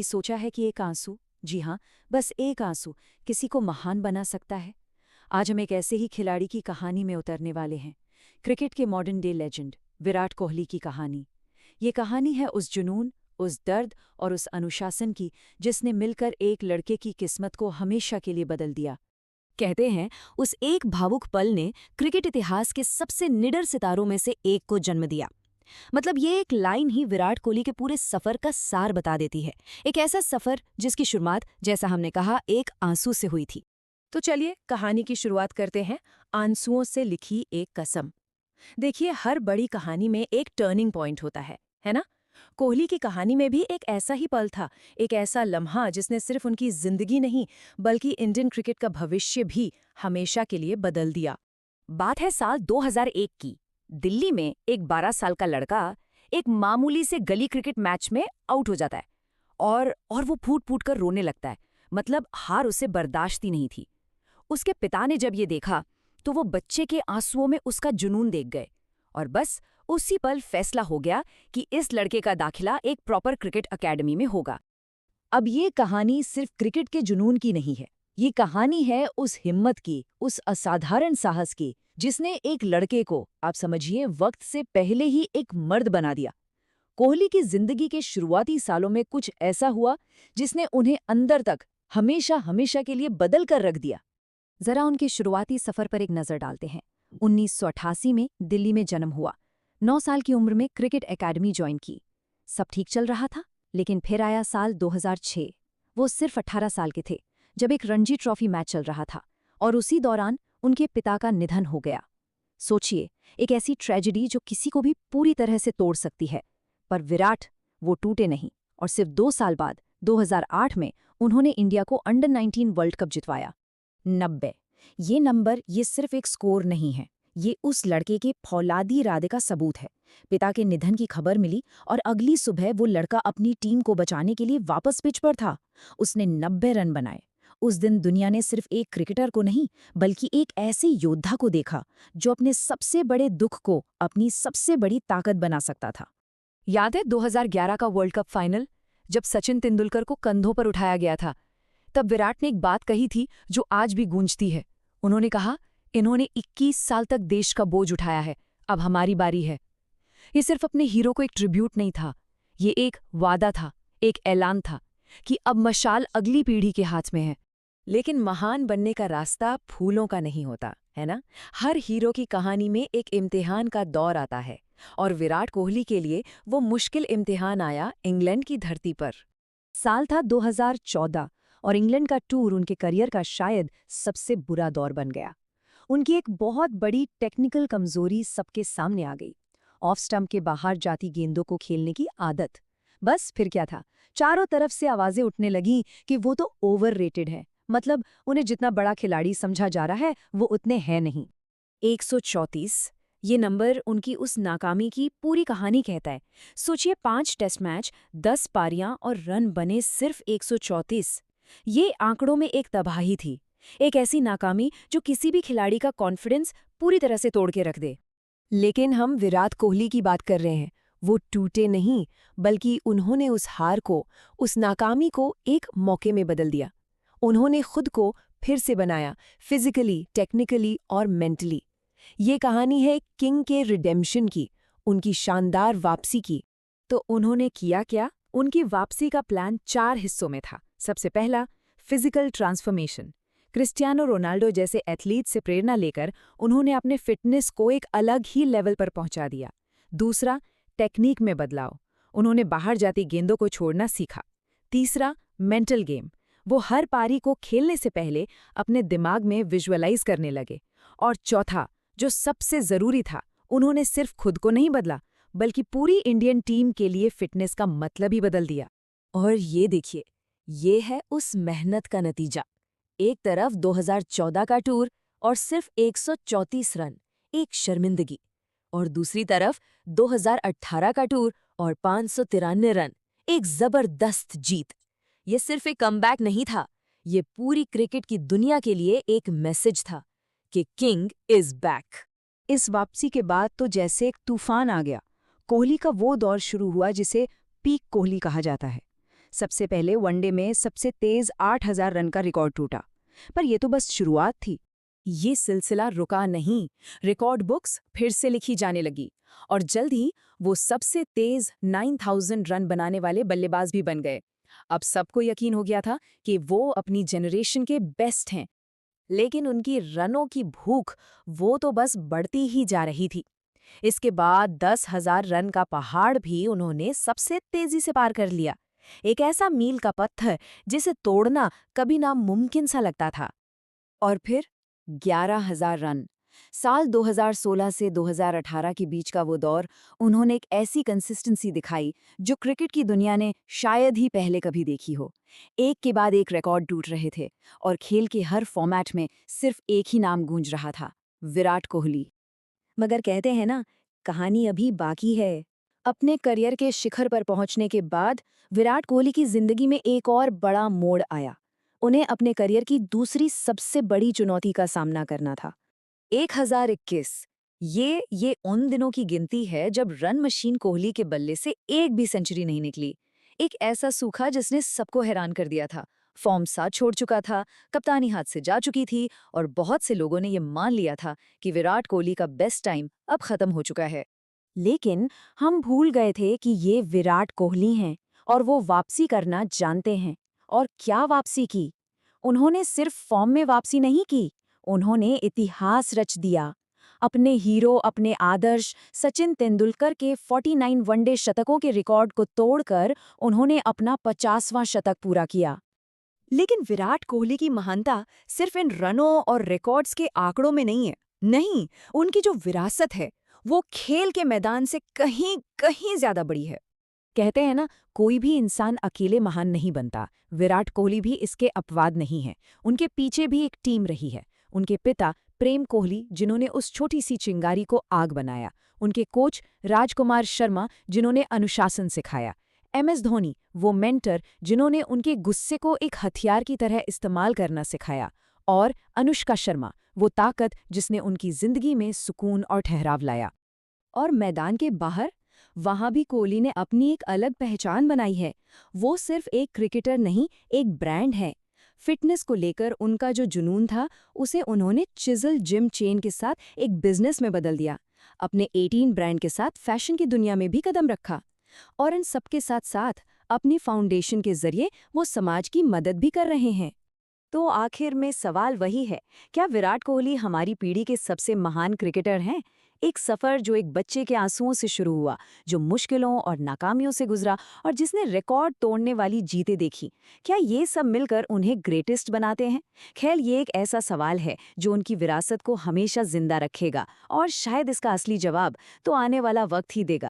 सोचा है कि एक आंसू, जी हाँ, बस एक आंसू किसी को महान बना सकता है। आज हम एक ऐसे ही खिलाड़ी की कहानी में उतरने वाले हैं। क्रिकेट के modern day legend Virat Kohli की कहानी। ये कहानी है उस जुनून, उस दर्द और उस अनुशासन की जिसने मिलकर एक लड़के की किस्मत को हमेशा के लिए बदल दिया। कहते हैं उस एक भावुक पल ने क्रिकेट इतिहास के सबसे निडर सितारों में से एक को जन्म दिया। मतलब ये एक लाइन ही विराट कोहली के पूरे सफर का सार बता देती है। एक ऐसा सफर जिसकी शुरुआत, जैसा हमने कहा, एक आंसू से हुई थी। तो चलिए कहानी की शुरुआत करते हैं आंसुओं से लिखी एक कसम। देखिए, हर बड़ी कहानी में एक टर्निंग पॉइंट होता है ना? कोहली की कहानी में भी एक ऐसा ही पल था, एक ऐसा लम्हा जिसने सिर्फ उनकी जिंदगी नहीं बल्कि इंडियन क्रिकेट का भविष्य भी हमेशा के लिए बदल दिया। बात है साल 2001 की। दिल्ली में एक 12 साल का लड़का एक मामूली से गली क्रिकेट मैच में आउट हो जाता है और वो फूट फूट कर रोने लगता है। मतलब हार उसे बर्दाश्त ही नहीं थी। उसके पिता ने जब ये देखा तो वो बच्चे के आंसुओं में उसका जुनून देख गए और बस उसी पल फैसला हो गया कि इस लड़के का दाखिला एक प्रॉपर क्रिकेट अकेडमी में होगा। अब ये कहानी सिर्फ क्रिकेट के जुनून की नहीं है। ये कहानी है उस हिम्मत की, उस असाधारण साहस की, जिसने एक लड़के को, आप समझिए, वक्त से पहले ही एक मर्द बना दिया। कोहली की जिंदगी के शुरुआती सालों में कुछ ऐसा हुआ जिसने उन्हें अंदर तक हमेशा हमेशा के लिए बदल कर रख दिया। जरा उनके शुरुआती सफर पर एक नजर डालते हैं। 1988 में दिल्ली में जन्म हुआ। 9 साल की उम्र में क्रिकेट एकेडमी ज्वाइन की। सब ठीक चल रहा था, लेकिन फिर आया साल 2006। वो सिर्फ 18 साल के थे जब एक रणजी ट्रॉफी मैच चल रहा था और उसी दौरान उनके पिता का निधन हो गया। सोचिए, एक ऐसी ट्रेजेडी जो किसी को भी पूरी तरह से तोड़ सकती है। पर विराट, वो टूटे नहीं और सिर्फ 2 साल बाद 2008 में उन्होंने इंडिया को अंडर 19 वर्ल्ड कप जितवाया। 90, ये नंबर ये सिर्फ एक स्कोर नहीं है, ये उस लड़के के फौलादी इरादे का सबूत है। पिता के निधन की खबर मिली और अगली सुबह वो लड़का अपनी टीम को बचाने के लिए वापस पिच पर था। उसने 90 रन बनाए। उस दिन दुनिया ने सिर्फ एक क्रिकेटर को नहीं बल्कि एक ऐसे योद्धा को देखा जो अपने सबसे बड़े दुख को अपनी सबसे बड़ी ताकत बना सकता था। याद है 2011 का वर्ल्ड कप फाइनल, जब सचिन तेंदुलकर को कंधों पर उठाया गया था? तब विराट ने एक बात कही थी जो आज भी गूंजती है। उन्होंने कहा, इन्होंने 21 साल तक देश का बोझ उठाया है, अब हमारी बारी है। ये सिर्फ अपने हीरो को एक ट्रिब्यूट नहीं था, ये एक वादा था, एक ऐलान था कि अब मशाल अगली पीढ़ी के हाथ में है। लेकिन महान बनने का रास्ता फूलों का नहीं होता, है ना? हर हीरो की कहानी में एक इम्तिहान का दौर आता है और विराट कोहली के लिए वो मुश्किल इम्तिहान आया इंग्लैंड की धरती पर। साल था 2014 और इंग्लैंड का टूर उनके करियर का शायद सबसे बुरा दौर बन गया। उनकी एक बहुत बड़ी टेक्निकल कमजोरी सबके सामने आ गई। ऑफ स्टंप के बाहर जाती गेंदों को खेलने की आदत। बस फिर क्या था, चारों तरफ से आवाजें उठने लगीं कि वो तो ओवररेटेड है। मतलब उन्हें जितना बड़ा खिलाड़ी समझा जा रहा है वो उतने हैं नहीं। 134, ये नंबर उनकी उस नाकामी की पूरी कहानी कहता है। सोचिए, 5 टेस्ट मैच, 10 पारियां और रन बने सिर्फ 134। ये आंकड़ों में एक तबाही थी, एक ऐसी नाकामी जो किसी भी खिलाड़ी का कॉन्फिडेंस पूरी तरह से तोड़ के रख दे। लेकिन हम विराट कोहली की बात कर रहे हैं। वो टूटे नहीं, बल्कि उन्होंने उस हार को, उस नाकामी को एक मौके में बदल दिया। उन्होंने खुद को फिर से बनाया, फिजिकली, टेक्निकली और मेंटली। ये कहानी है किंग के रिडेम्पशन की, उनकी शानदार वापसी की। तो उन्होंने किया क्या? उनकी वापसी का प्लान 4 हिस्सों में था। सबसे पहला, फिजिकल ट्रांसफॉर्मेशन। क्रिस्टियानो रोनाल्डो जैसे एथलीट से प्रेरणा लेकर उन्होंने अपने फिटनेस को एक अलग ही लेवल पर पहुंचा दिया। दूसरा, टेक्निक में बदलाव। उन्होंने बाहर जाती गेंदों को छोड़ना सीखा। तीसरा, मेंटल गेम। वो हर पारी को खेलने से पहले अपने दिमाग में विजुअलाइज करने लगे। और चौथा, जो सबसे जरूरी था, उन्होंने सिर्फ खुद को नहीं बदला बल्कि पूरी इंडियन टीम के लिए फिटनेस का मतलब ही बदल दिया। और ये देखिए, ये है उस मेहनत का नतीजा। एक तरफ 2014 का टूर और सिर्फ 134 रन, एक शर्मिंदगी, और दूसरी तरफ 2018 का टूर और 593 रन, एक जबरदस्त जीत। ये सिर्फ एक कमबैक नहीं था, ये पूरी क्रिकेट की दुनिया के लिए एक मैसेज था कि किंग इज बैक। इस वापसी के बाद तो जैसे एक तूफान आ गया। कोहली का वो दौर शुरू हुआ जिसे पीक कोहली कहा जाता है। सबसे पहले वनडे में सबसे तेज 8,000 रन का रिकॉर्ड टूटा। पर ये तो बस शुरुआत थी। ये सिलसिला रुका नहीं। रिकॉर्ड बुक्स फिर से लिखी जाने लगी और जल्द ही वो सबसे तेज 9,000 रन बनाने वाले बल्लेबाज भी बन गए। अब सबको यकीन हो गया था कि वो अपनी जनरेशन के बेस्ट हैं। लेकिन उनकी रनों की भूख वो तो बस बढ़ती ही जा रही थी। इसके बाद 10,000 रन का पहाड़ भी उन्होंने सबसे तेजी से पार कर लिया। एक ऐसा मील का पत्थर जिसे तोड़ना कभी नामुमकिन सा लगता था। और फिर 11,000 रन। साल 2016 से 2018 के बीच का वो दौर, उन्होंने एक ऐसी कंसिस्टेंसी दिखाई जो क्रिकेट की दुनिया ने शायद ही पहले कभी देखी हो। एक के बाद एक रिकॉर्ड टूट रहे थे और खेल के हर फॉर्मेट में सिर्फ एक ही नाम गूंज रहा था, विराट कोहली। मगर कहते हैं ना, कहानी अभी बाकी है। अपने करियर के शिखर पर पहुंचने के बाद विराट कोहली की जिंदगी में एक और बड़ा मोड़ आया। उन्हें अपने करियर की दूसरी सबसे बड़ी चुनौती का सामना करना था। 1021। ये उन दिनों की गिनती है जब रन मशीन कोहली के बल्ले से एक भी सेंचुरी नहीं निकली। एक ऐसा सूखा जिसने सबको हैरान कर दिया था। फॉर्म साथ छोड़ चुका था, कप्तानी हाथ से जा चुकी थी और बहुत से लोगों ने ये मान लिया था कि विराट कोहली का बेस्ट टाइम अब खत्म हो चुका है। लेकिन हम भूल गए थे कि ये विराट कोहली हैं और वो वापसी करना जानते हैं। और क्या वापसी की! उन्होंने सिर्फ फॉर्म में वापसी नहीं की, उन्होंने इतिहास रच दिया। अपने हीरो, अपने आदर्श सचिन तेंदुलकर के 49 वनडे शतकों के रिकॉर्ड को तोड़कर उन्होंने अपना 50वां शतक पूरा किया। लेकिन विराट कोहली की महानता सिर्फ इन रनों और रिकॉर्ड्स के आंकड़ों में नहीं है। नहीं, उनकी जो विरासत है वो खेल के मैदान से कहीं कहीं ज्यादा बड़ी है। कहते हैं ना, कोई भी इंसान अकेले महान नहीं बनता। विराट कोहली भी इसके अपवाद नहीं है। उनके पीछे भी एक टीम रही है। उनके पिता प्रेम कोहली, जिन्होंने उस छोटी सी चिंगारी को आग बनाया। उनके कोच राजकुमार शर्मा, जिन्होंने अनुशासन सिखाया। MS धोनी, वो मेंटर जिन्होंने उनके गुस्से को एक हथियार की तरह इस्तेमाल करना सिखाया। और अनुष्का शर्मा, वो ताकत जिसने उनकी जिंदगी में सुकून और ठहराव लाया। और मैदान के बाहर, वहां भी कोहली ने अपनी एक अलग पहचान बनाई है। वो सिर्फ एक क्रिकेटर नहीं, एक ब्रांड है। फिटनेस को लेकर उनका जो जुनून था, उसे उन्होंने चिजल जिम चेन के साथ एक बिजनेस में बदल दिया। अपने 18 ब्रांड के साथ फैशन की दुनिया में भी कदम रखा। और इन सबके साथ साथ अपनी फाउंडेशन के जरिए वो समाज की मदद भी कर रहे हैं। तो आखिर में सवाल वही है, क्या विराट कोहली हमारी पीढ़ी के सबसे महान क्रिकेटर हैं? एक सफर जो एक बच्चे के आंसुओं से शुरू हुआ, जो मुश्किलों और नाकामियों से गुजरा और जिसने रिकॉर्ड तोड़ने वाली जीतें देखी। क्या ये सब मिलकर उन्हें ग्रेटेस्ट बनाते हैं? खैर, ये एक ऐसा सवाल है जो उनकी विरासत को हमेशा जिंदा रखेगा और शायद इसका असली जवाब तो आने वाला वक्त ही देगा।